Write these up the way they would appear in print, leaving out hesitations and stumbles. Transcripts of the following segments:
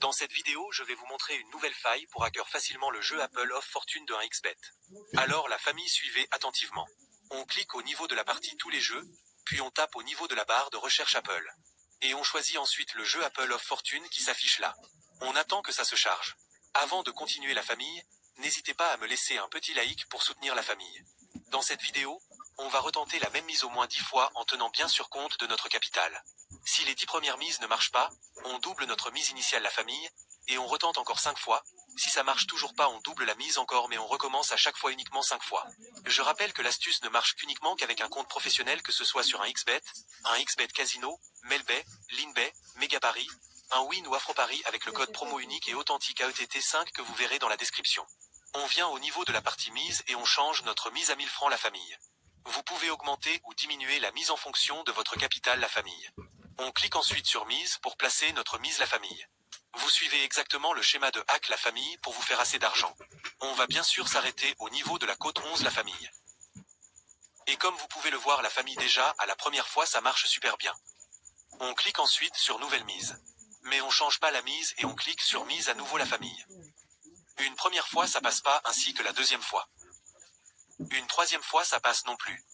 Dans cette vidéo, je vais vous montrer une nouvelle faille pour hacker facilement le jeu Apple of Fortune de 1xBet. Alors la famille, suivez attentivement. On clique au niveau de la partie tous les jeux, puis on tape au niveau de la barre de recherche Apple. Et on choisit ensuite le jeu Apple of Fortune qui s'affiche là. On attend que ça se charge. Avant de continuer la famille, n'hésitez pas à me laisser un petit like pour soutenir la famille. Dans cette vidéo, on va retenter la même mise au moins 10 fois en tenant bien sur compte de notre capital. Si les 10 premières mises ne marchent pas, on double notre mise initiale la famille, et on retente encore 5 fois. Si ça marche toujours pas, on double la mise encore, mais on recommence à chaque fois uniquement 5 fois. Je rappelle que l'astuce ne marche qu'uniquement qu'avec un compte professionnel, que ce soit sur un XBet, un XBet Casino, Melbet, Linbet, Megaparis, un Win ou Afroparis avec le code promo unique et authentique AETT5 que vous verrez dans la description. On vient au niveau de la partie mise et on change notre mise à 1000 francs la famille. Vous pouvez augmenter ou diminuer la mise en fonction de votre capital la famille. On clique ensuite sur mise pour placer notre mise la famille. Vous suivez exactement le schéma de hack la famille pour vous faire assez d'argent. On va bien sûr s'arrêter au niveau de la cote 11 la famille. Et comme vous pouvez le voir, la famille déjà, à la première fois ça marche super bien. On clique ensuite sur nouvelle mise. Mais on change pas la mise et on clique sur mise à nouveau la famille. Une première fois ça passe pas, ainsi que la deuxième fois. Une troisième fois ça passe non plus.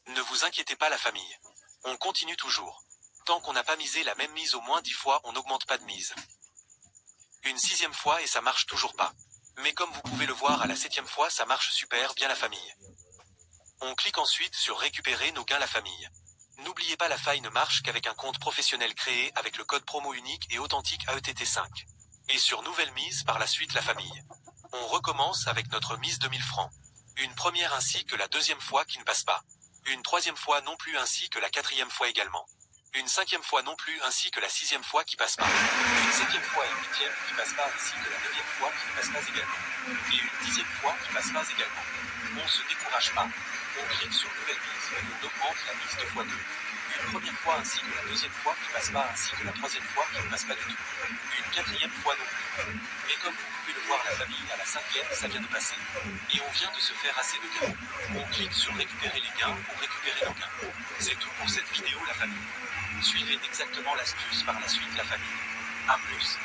Ne vous inquiétez pas la famille. On continue toujours. Tant qu'on n'a pas misé la même mise au moins 10 fois, on n'augmente pas de mise. Une sixième fois et ça marche toujours pas. Mais comme vous pouvez le voir, à la 7e fois ça marche super bien la famille. On clique ensuite sur récupérer nos gains la famille. N'oubliez pas, la faille ne marche qu'avec un compte professionnel créé avec le code promo unique et authentique AETT5. Et sur nouvelle mise par la suite la famille. On recommence avec notre mise de 1000 francs. Une première ainsi que la deuxième fois qui ne passe pas. Une troisième fois non plus ainsi que la 4e fois également. Une 5e fois non plus ainsi que la 6e fois qui passe pas. Une 7e fois et 8e qui passe pas ainsi que la 9e fois qui ne passe pas également. Et une 10e fois qui passe pas également. On se décourage pas. On clique sur nouvelle mise et on augmente la mise 2 fois 2. Une première fois ainsi que la deuxième fois qui passe pas ainsi que la troisième fois qui ne passe pas du tout. Une 4e fois non plus. Mais comme vous pouvez le voir, la famille à la 5e ça vient de passer. Et on vient de se faire assez de gains. On clique sur récupérer les gains pour récupérer nos gains. C'est tout pour cette vidéo la famille. Suivez exactement l'astuce par la suite la famille. A plus.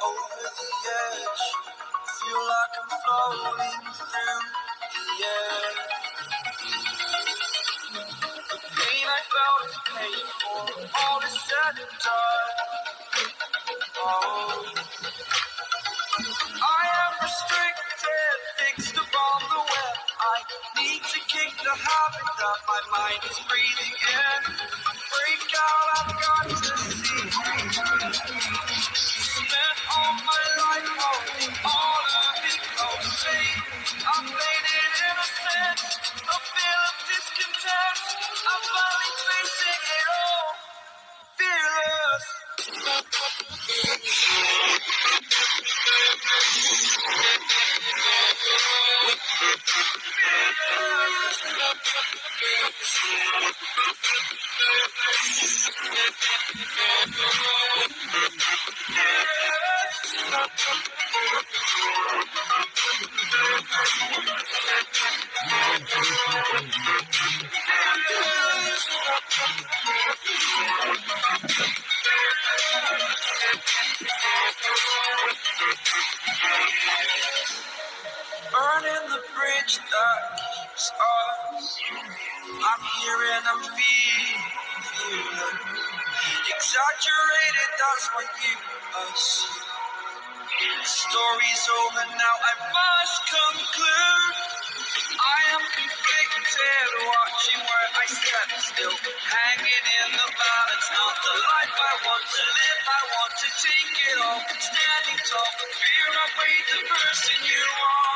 Over the edge, feel like I'm floating through the air. The pain I felt is paid for, all is said and done. Oh, I am restricted, fixed upon the web. I need to kick the habit that my mind is breathing in. Break out, I've got to see. Spent all my life holding all of it closely. I played it innocent, a feel of discontent. I'm finally facing it all, fearless. Burning the bridge that keeps us. I'm here and I'm feeling exaggerated, that's what you assume. The story's over now, I must conclude. I am conflicted, watching where I step still, hanging in the balance. Not the life I want to live, I want to take it all. Standing tall, but fear I weighed the person you are.